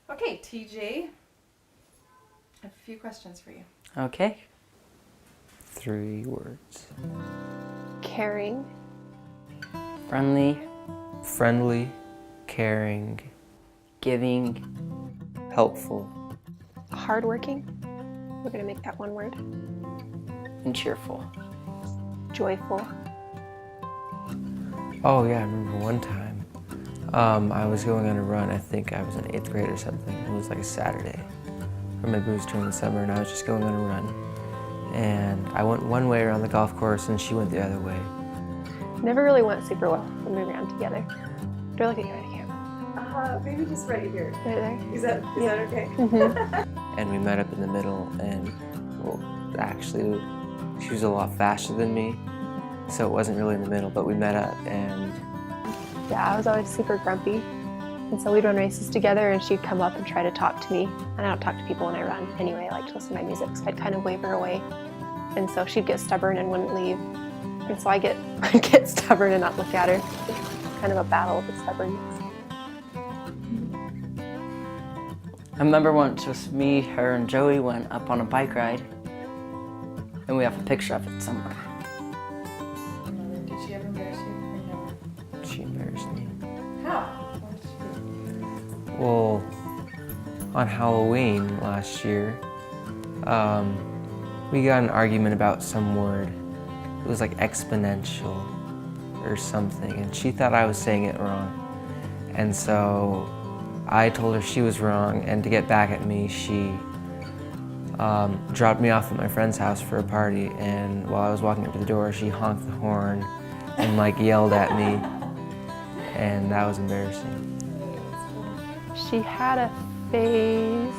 Okay, TJ, I have a few questions for you. Okay. 3 words. Caring. Friendly. Friendly, caring, Giving. helpful, Hardworking. We're going to make that one word. And cheerful. Joyful. Oh yeah, I remember one time I was going on a run. I think I was in 8th grade or something. It was like a Saturday, or maybe it was during the summer, and I was just going on a run. And I went one way around the golf course and she went the other way. Never really went super well when we ran together. Do I look at you right here? Maybe just right here. Right there? Is that okay? Mm-hmm. And we met up in the middle, and well, actually she was a lot faster than me, so it wasn't really in the middle, but we met up. And Yeah, I was always super grumpy. And so we'd run races together and she'd come up and try to talk to me. And I don't talk to people when I run anyway. I like to listen to my music, so I'd kind of wave her away. And so she'd get stubborn and wouldn't leave. And so I'd get stubborn and not look at her. It's kind of a battle with stubbornness. I remember once just me, her, and Joey went up on a bike ride. And we have a picture of it somewhere. Did she ever embarrass you or no? she embarrassed me. How? What did she do? Well, on Halloween last year, we got an argument about some word. It was like exponential or something, and she thought I was saying it wrong. And so I told her she was wrong, and to get back at me, she dropped me off at my friend's house for a party, and while I was walking up to the door, she honked the horn and like yelled at me, and that was embarrassing. She had a phase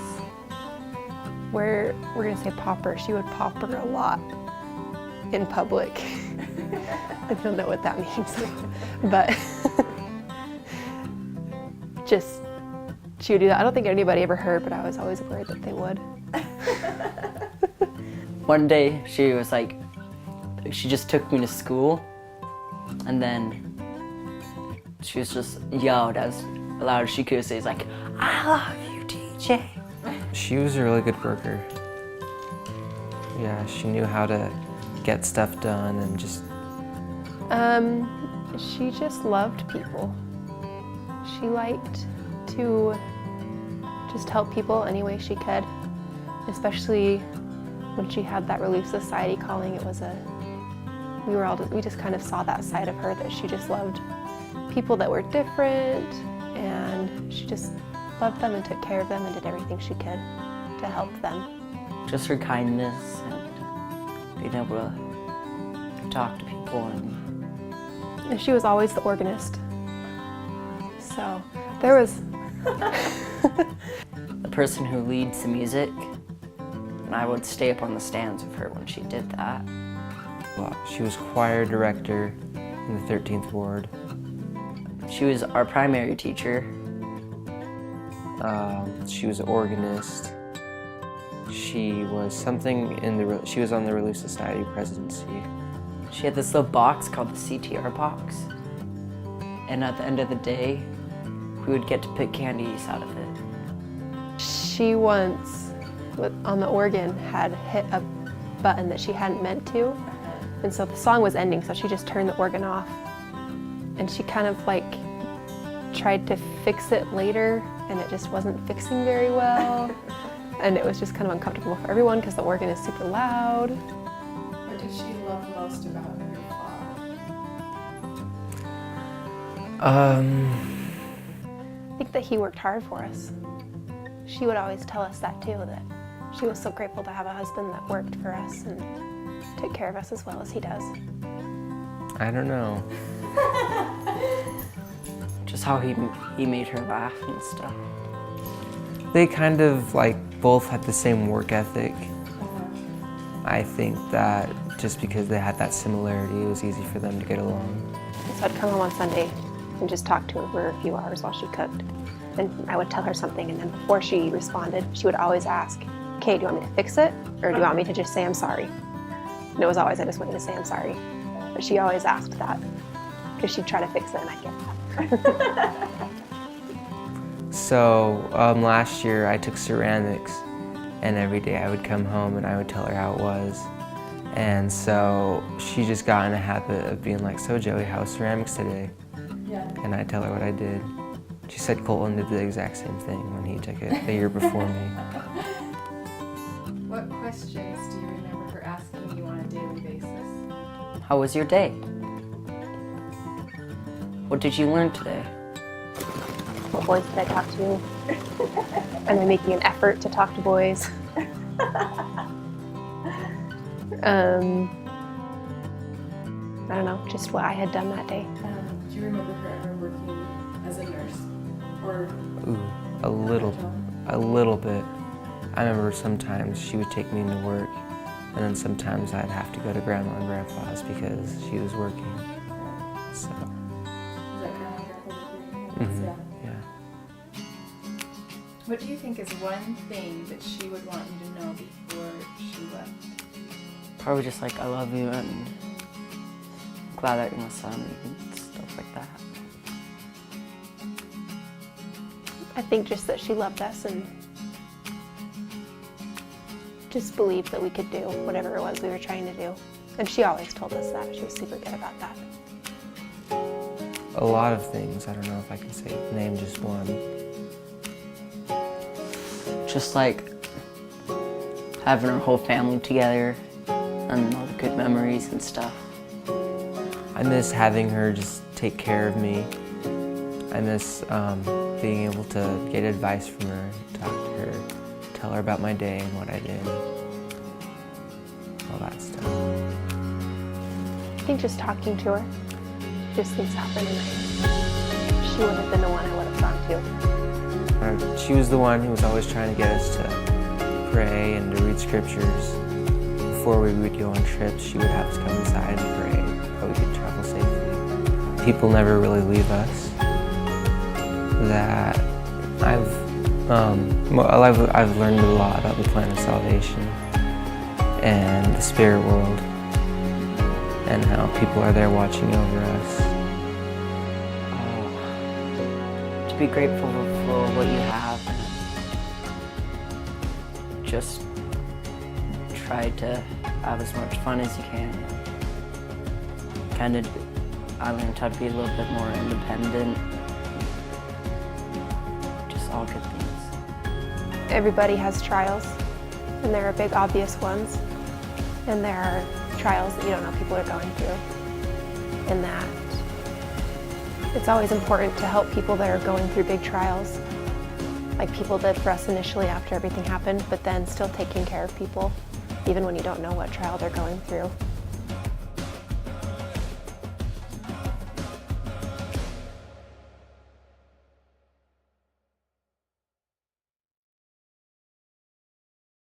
where, we're going to say popper, she would popper a lot in public. I don't know what that means, but just, she would do that. I don't think anybody ever heard, but I was always worried that they would. One day she was like, she just took me to school, and then she was just yelled as loud as she could say, it's like, I love you, TJ. She was a really good worker. Yeah, she knew how to get stuff done and just, She just loved people. She liked to just help people any way she could, especially when she had that Relief Society calling. It was we just kind of saw that side of her, that she just loved people that were different, and she just loved them and took care of them and did everything she could to help them. Just her kindness and being able to talk to people. And she was always the organist. So there was The person who leads the music, and I would stay up on the stands with her when she did that. well, she was choir director in the 13th Ward. She was our primary teacher. She was an organist. She was something she was on the Relief Society presidency. She had this little box called the CTR box. And at the end of the day, we would get to pick candies out of it. She once, on the organ, had hit a button that she hadn't meant to. And so the song was ending, so she just turned the organ off. And she kind of like tried to fix it later, and it just wasn't fixing very well. And it was just kind of uncomfortable for everyone because the organ is super loud. What did she love most about your father? I think that he worked hard for us. She would always tell us that too, that she was so grateful to have a husband that worked for us and took care of us as well as he does. I don't know. Just how he made her laugh and stuff. They kind of like both had the same work ethic. I think that just because they had that similarity, it was easy for them to get along. So I'd come home on Sunday and just talk to her for a few hours while she cooked. And I would tell her something, and then before she responded, she would always ask, okay, do you want me to fix it? Or do you want me to just say I'm sorry? And it was always, I just wanted to say I'm sorry. But she always asked that, because she'd try to fix it, and I'd get that. So last year I took ceramics, and every day I would come home and I would tell her how it was. And so she just got in a habit of being like, so Joey, how was ceramics today? Yeah. And I tell her what I did. She said Colton did the exact same thing when he took it the year before me. What questions do you remember her asking you on a daily basis? How was your day? What did you learn today? What boys did I talk to? Am I making an effort to talk to boys? I don't know, just what I had done that day. Do you remember her ever working as a nurse? Or Ooh, a little bit. I remember sometimes she would take me into work, and then sometimes I'd have to go to Grandma and Grandpa's because she was working. So, is that kind of like her whole mhm, Yeah. yeah. What do you think is one thing that she would want you to know before she left? Probably just like, I love you and glad that you're my son and stuff like that. I think just that she loved us and just believed that we could do whatever it was we were trying to do. And she always told us that. She was super good about that. A lot of things. I don't know if I can name just one. Just like having our whole family together and all the good memories and stuff. I miss having her just take care of me. I miss being able to get advice from her, talk to her, tell her about my day and what I did, all that stuff. I think just talking to her, just things happened and she would have been the one I would have gone to. She was the one who was always trying to get us to pray and to read scriptures. Before we would go on trips, she would have us come inside and pray that we could travel safely. People never really leave us. That I've learned a lot about the plan of salvation and the spirit world and how people are there watching over us. To be grateful for what you have and just try to have as much fun as you can. I learned how to be a little bit more independent. Just all good things. Everybody has trials, and there are big obvious ones, and there are trials that you don't know people are going through. And that it's always important to help people that are going through big trials, like people did for us initially after everything happened, but then still taking care of people, even when you don't know what trial they're going through.